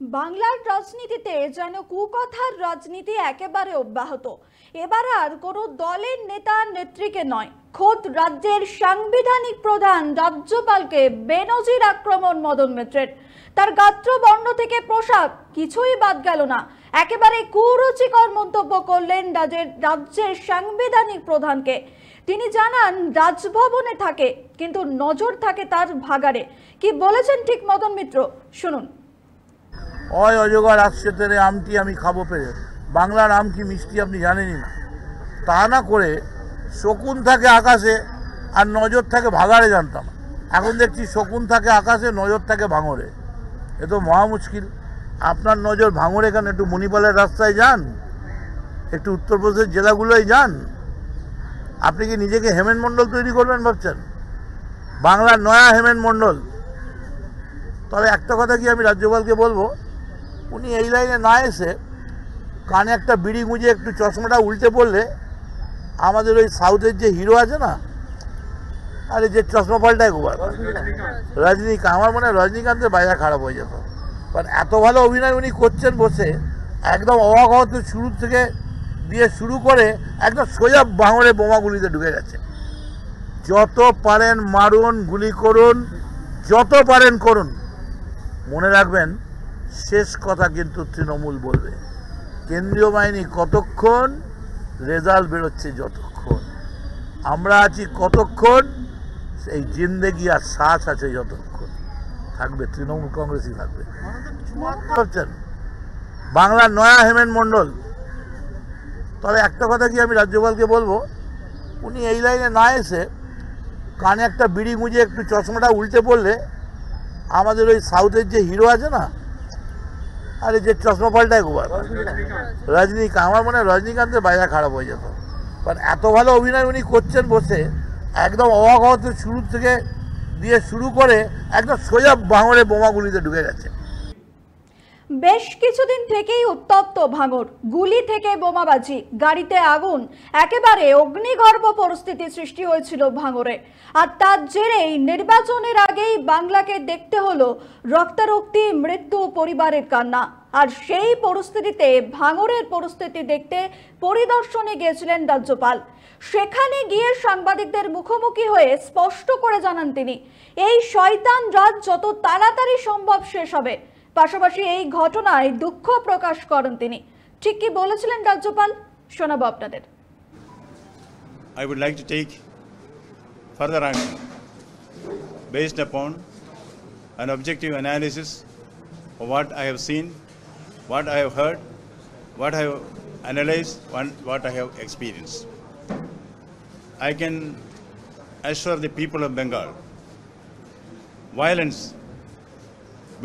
বাংলার রাজনীতিতে যেন কুকথার রাজনীতি একেবারে অব্যাহত। এবার আর কোনো দলের নেতা নেত্রীকে নয়, খোদ রাজ্যের সাংবিধানিক প্রধান রাজ্যপালকে বেনজির আক্রমণ মদন মিত্রের। তার গাত্রবর্ণ থেকে পোশাক কিছুই বাদ গেল না, একেবারে কুরুচিকর মন্তব্য করলেন রাজ্যের সাংবিধানিক প্রধানকে। তিনি জানান রাজভবনে থাকে কিন্তু নজর থাকে তার ভাগাড়ে। কি বলেছেন ঠিক মদন মিত্র, শুনুন। অয় অজগর আসছে তেরে আমটি আমি খাবো পেরে, বাংলার আম কি মিষ্টি আপনি জানেনই না। তা না করে শকুন থাকে আকাশে আর নজর থাকে ভাগাড়ে, জানতাম। এখন দেখছি শকুন থাকে আকাশে, নজর থাকে ভাঙড়ে। এ তো মহা মুশকিল। আপনার নজর ভাঙড়ে, কেন? একটু মণিপালের রাস্তায় যান, একটু উত্তরপ্রদেশের জেলাগুলোয় যান। আপনি কি নিজেকে হেমেন মণ্ডল তৈরি করবেন ভাবছেন? বাংলার নয়া হেমেন মণ্ডল। তবে একটা কথা কি আমি রাজ্যপালকে বলবো, উনি এই লাইনে না এসে কানে একটা বিড়ি গুঁজে একটু চশমাটা উল্টে পড়লে আমাদের ওই সাউথের যে হিরো আছে না, আরে যে চশমা পাল্টায় গোবার, রজনীকান্ত, আমার মনে হয় রজনীকান্তের বাজার খারাপ হয়ে যেত। কারণ এত ভালো অভিনয় উনি করছেন বসে, একদম অবাক হতে শুরু থেকে দিয়ে শুরু করে একদম সোজা ভাঙড়ে বোমাগুলিতে ঢুকে গেছে। যত পারেন মারুন, গুলি করুন, যত পারেন করুন। মনে রাখবেন, শেষ কথা কিন্তু তৃণমূল বলবে। কেন্দ্রীয় বাহিনী কতক্ষণ, রেজাল্ট বেরোচ্ছে যতক্ষণ, আমরা আছি কতক্ষণ, এই জিন্দেগি আর শ্বাস আছে যতক্ষণ থাকবে, তৃণমূল কংগ্রেসই থাকবে। ভাবছেন বাংলার নয়া হেমেন মণ্ডল। তবে একটা কথা কি আমি রাজ্যপালকে বলবো, উনি এই লাইনে না এসে কানে একটা বিড়ি গুঁজে একটু চশমাটা উল্টে পড়লে আমাদের ওই সাউথের যে হিরো আছে না, আরে যে চশমা পাল্টায় গোবার, রজনীকান্ত, আমার মনে হয় রজনীকান্তের বাজার খারাপ হয়ে যেত। কারণ এত ভালো অভিনয় উনি করছেন বসে, একদম অবাক হতে শুরু থেকে দিয়ে শুরু করে একদম সোজা ভাঙড়ে বোমাগুলিতে ঢুকে গেছে। বেশ কিছুদিন থেকেই উত্তপ্ত ভাঙড়, গুলি থেকে বোমাবাজি, গাড়িতে আগুন, একেবারে অগ্নিগর্ভ পরিস্থিতি সৃষ্টি হয়েছিল ভাঙড়ে। আর তার জেরেই নির্বাচনের আগেই বাংলাকে দেখতে হলো রক্তারক্তি, মৃত্যু, পরিবারের কান্না। আর সেই পরিস্থিতিতে ভাঙড়ের পরিস্থিতি দেখতে পরিদর্শনে গিয়েছিলেন রাজ্যপাল। সেখানে গিয়ে সাংবাদিকদের মুখোমুখি হয়ে স্পষ্ট করে জানান তিনি, এই শয়তান রাজ যত তাড়াতাড়ি সম্ভব শেষ হবে। পাশাপাশি এই ঘটনায় দুঃখ প্রকাশ করেন তিনি। ঠিক কি বলেছিলেন রাজ্যপাল, শোনাবো আপনাদের। I would like to take further action based upon an objective analysis of what I have seen, what I have heard, what I have analyzed, and what I have experienced. I can assure the people of Bengal, violence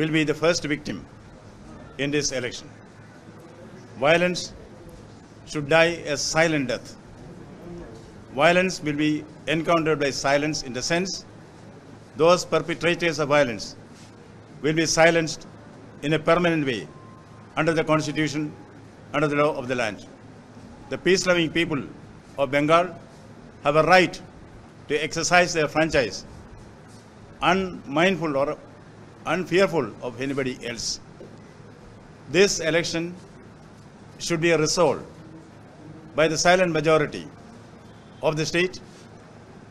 will be the first victim in this election. Violence should die a silent death. Violence will be encountered by silence, in the sense those perpetrators of violence will be silenced in a permanent way under the constitution, under the law of the land. The peace-loving people of Bengal have a right to exercise their franchise, unmindful or unfearful of anybody else. This election should be resolved by the silent majority of the state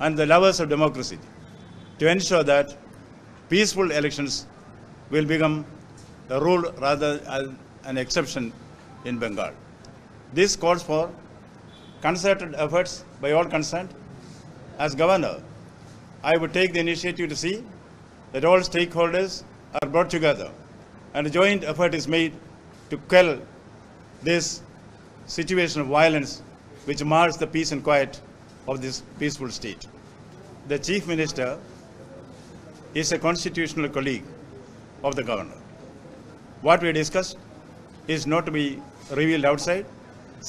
and the lovers of democracy to ensure that peaceful elections will become the rule rather than an exception in Bengal. This calls for concerted efforts by all concerned. As governor, I would take the initiative to see that all stakeholders are brought together and a joint effort is made to quell this situation of violence which mars the peace and quiet of this peaceful state. The Chief Minister is a constitutional colleague of the governor. What we discussed is not to be revealed outside.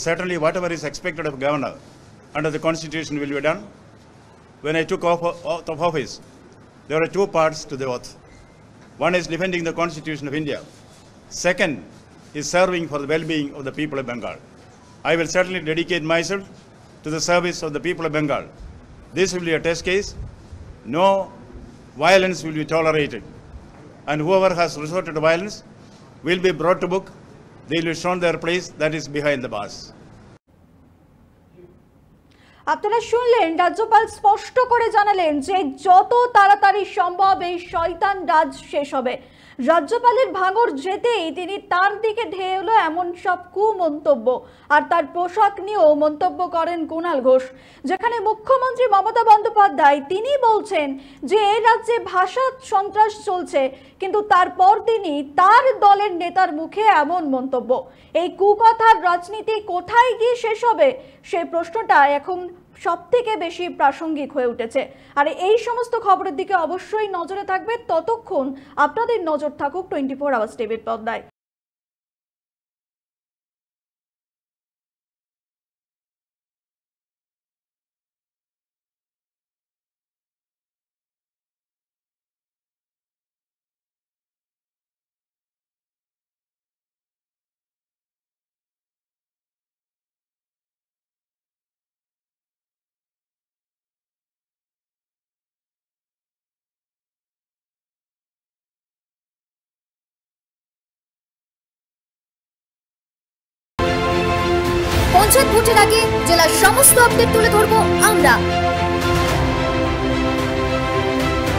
Certainly whatever is expected of a governor under the constitution will be done. When I took oath of office, there are two parts to the oath. One is defending the Constitution of India. Second is serving for the well-being of the people of Bengal. I will certainly dedicate myself to the service of the people of Bengal. This will be a test case. No violence will be tolerated. And whoever has resorted to violence will be brought to book. They will be shown their place, that is behind the bars. আপনারা শুনলেন, রাজ্যপাল স্পষ্ট করে জানালেন যে যত তাড়াতাড়ি সম্ভব এই শয়তান রাজ শেষ হবে। রাজ্যপালের ভাঙর যেতেই তিনি তার দিকে ধেয়ে এলো এমন সব কুমন্তব্য, আর তার পোশাক নিয়েও মন্তব্য করেন কুণাল ঘোষ। যেখানে মুখ্যমন্ত্রী মমতা বন্দ্যোপাধ্যায় তিনি বলছেন যে এই রাজ্যে ভাষা সন্ত্রাস চলছে, কিন্তু তারপর তিনি তার দলের নেতার মুখে এমন মন্তব্য। এই কুকথার রাজনীতি কোথায় গিয়ে শেষ হবে, সেই প্রশ্নটা এখন সবথেকে বেশি প্রাসঙ্গিক হয়ে উঠেছে। আর এই সমস্ত খবরের দিকে অবশ্যই নজরে থাকবে। ততক্ষণ আপনাদের নজর থাকুক 24 আওয়ার্স টিভির পর্দায়। পঞ্চায়েত ভোটের আগে জেলার সমস্ত আপডেট তুলে ধরবো আমরা।